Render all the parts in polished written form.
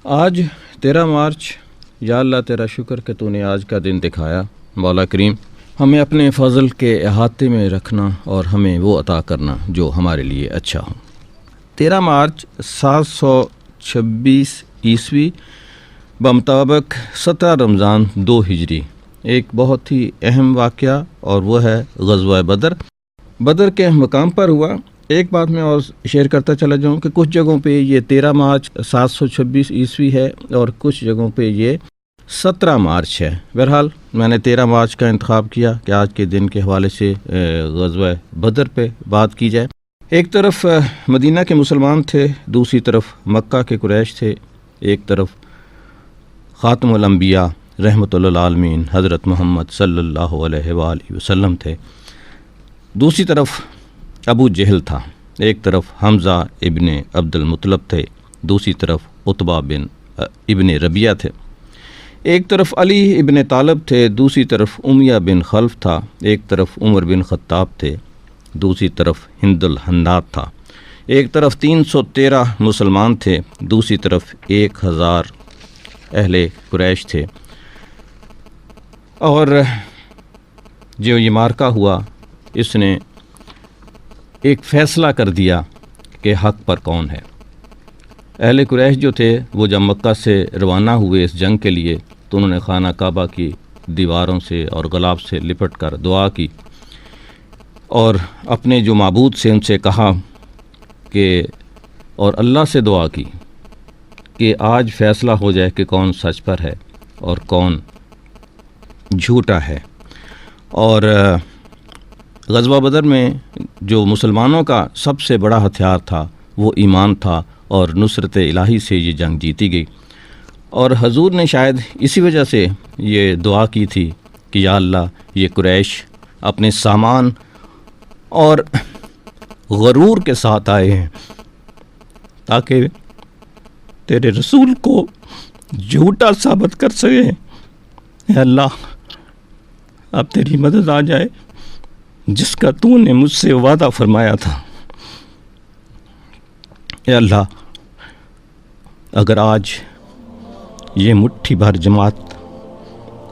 آج 13 مارچ، یا اللہ تیرا شکر کہ تو نے آج کا دن دکھایا۔ مولا کریم ہمیں اپنے فضل کے احاطے میں رکھنا اور ہمیں وہ عطا کرنا جو ہمارے لیے اچھا ہو۔ 13 مارچ 726 عیسوی بمطابق 17 رمضان 2 ہجری ایک بہت ہی اہم واقعہ، اور وہ ہے غزوہ بدر۔ بدر کے مقام پر ہوا۔ ایک بات میں اور شیئر کرتا چلا جاؤں کہ کچھ جگہوں پہ یہ 13 مارچ 726 عیسوی ہے اور کچھ جگہوں پہ یہ 17 مارچ ہے۔ بہرحال میں نے 13 مارچ کا انتخاب کیا کہ آج کے دن کے حوالے سے غزوہ بدر پہ بات کی جائے۔ ایک طرف مدینہ کے مسلمان تھے، دوسری طرف مکہ کے قریش تھے، ایک طرف خاتم الانبیاء رحمۃ للعالمین حضرت محمد صلی اللہ علیہ وآلہ وسلم تھے، دوسری طرف ابو جہل تھا، ایک طرف حمزہ ابن عبد المطلب تھے، دوسری طرف عتبہ بن ابن ربیعہ تھے، ایک طرف علی ابن طالب تھے، دوسری طرف امیہ بن خلف تھا، ایک طرف عمر بن خطاب تھے، دوسری طرف ہند الحناد تھا، ایک طرف 313 مسلمان تھے، دوسری طرف 1000 اہل قریش تھے۔ اور جو یہ مارکہ ہوا، اس نے ایک فیصلہ کر دیا کہ حق پر کون ہے۔ اہل قریش جو تھے وہ جب مکہ سے روانہ ہوئے اس جنگ کے لیے تو انہوں نے خانہ کعبہ کی دیواروں سے اور غلاف سے لپٹ کر دعا کی اور اپنے جو معبود سے ان سے کہا کہ اور اللہ سے دعا کی کہ آج فیصلہ ہو جائے کہ کون سچ پر ہے اور کون جھوٹا ہے۔ اور غزوہ بدر میں جو مسلمانوں کا سب سے بڑا ہتھیار تھا وہ ایمان تھا، اور نصرت الہی سے یہ جنگ جیتی گئی۔ اور حضور نے شاید اسی وجہ سے یہ دعا کی تھی کہ یا اللہ یہ قریش اپنے سامان اور غرور کے ساتھ آئے ہیں تاکہ تیرے رسول کو جھوٹا ثابت کر سکیں۔ اے اللہ اب تیری مدد آ جائے جس کا تو نے مجھ سے وعدہ فرمایا تھا۔ اے اللہ اگر آج یہ مٹھی بھر جماعت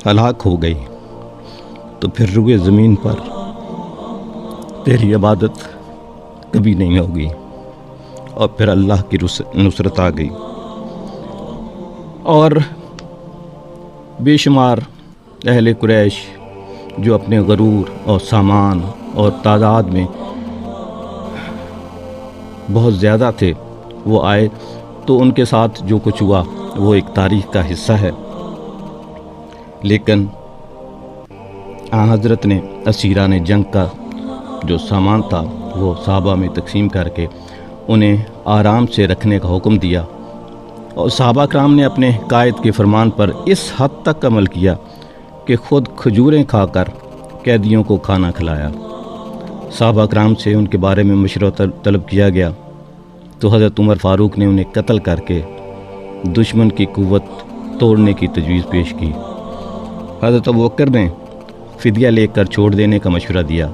ہلاک ہو گئی تو پھر روئے زمین پر تیری عبادت کبھی نہیں ہوگی۔ اور پھر اللہ کی نصرت آ گئی، اور بے شمار اہل قریش جو اپنے غرور اور سامان اور تعداد میں بہت زیادہ تھے وہ آئے، تو ان کے ساتھ جو کچھ ہوا وہ ایک تاریخ کا حصہ ہے۔ لیکن حضرت نے اسیران جنگ کا جو سامان تھا وہ صحابہ میں تقسیم کر کے انہیں آرام سے رکھنے کا حکم دیا، اور صحابہ کرام نے اپنے قائد کے فرمان پر اس حد تک عمل کیا کہ خود کھجوریں کھا کر قیدیوں کو کھانا کھلایا۔ صحابہ کرام سے ان کے بارے میں مشورہ طلب کیا گیا تو حضرت عمر فاروق نے انہیں قتل کر کے دشمن کی قوت توڑنے کی تجویز پیش کی۔ حضرت ابوبکر نے فدیہ لے کر چھوڑ دینے کا مشورہ دیا۔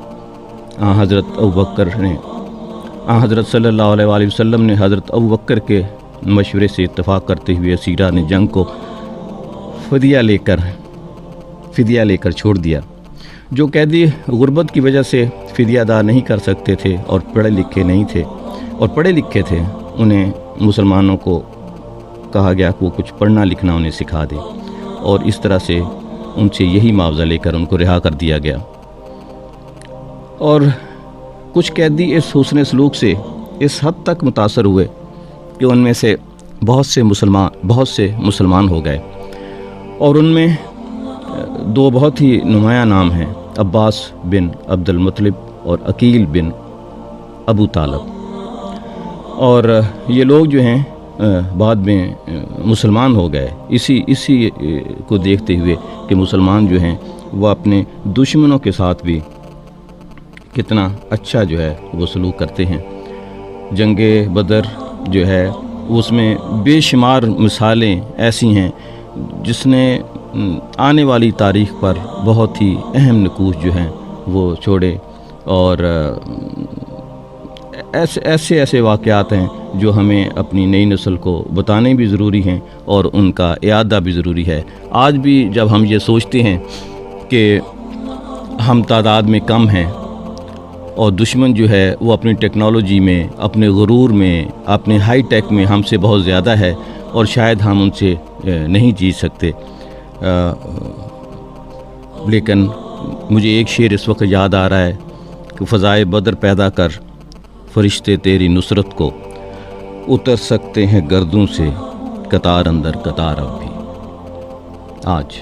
حضرت ابوبکر نے حضرت صلی اللہ علیہ وآلہ وسلم نے حضرت ابوبکر کے مشورے سے اتفاق کرتے ہوئے اسیران جنگ کو فدیہ لے کر چھوڑ دیا۔ جو قیدی غربت کی وجہ سے فدیہ ادا نہیں کر سکتے تھے اور پڑھے لکھے تھے انہیں مسلمانوں کو کہا گیا کہ وہ کچھ پڑھنا لکھنا انہیں سکھا دے، اور اس طرح سے ان سے یہی معاوضہ لے کر ان کو رہا کر دیا گیا۔ اور کچھ قیدی اس حسن سلوک سے اس حد تک متاثر ہوئے کہ ان میں سے بہت سے مسلمان ہو گئے، اور ان میں 2 بہت ہی نمایاں نام ہیں، عباس بن عبد المطلب اور عقیل بن ابو طالب۔ اور یہ لوگ جو ہیں بعد میں مسلمان ہو گئے، اسی کو دیکھتے ہوئے کہ مسلمان جو ہیں وہ اپنے دشمنوں کے ساتھ بھی کتنا اچھا جو ہے وہ سلوک کرتے ہیں۔ جنگ بدر جو ہے اس میں بے شمار مثالیں ایسی ہیں جس نے آنے والی تاریخ پر بہت ہی اہم نقوش جو ہیں وہ چھوڑے، اور ایسے واقعات ہیں جو ہمیں اپنی نئی نسل کو بتانے بھی ضروری ہیں اور ان کا اعادہ بھی ضروری ہے۔ آج بھی جب ہم یہ سوچتے ہیں کہ ہم تعداد میں کم ہیں اور دشمن جو ہے وہ اپنی ٹیکنالوجی میں، اپنے غرور میں، اپنے ہائی ٹیک میں ہم سے بہت زیادہ ہے اور شاید ہم ان سے نہیں جیت سکتے، لیکن مجھے ایک شعر اس وقت یاد آ رہا ہے کہ فضائے بدر پیدا کر فرشتے تیری نصرت کو، اتر سکتے ہیں گردوں سے قطار اندر قطار اب بھی۔ آج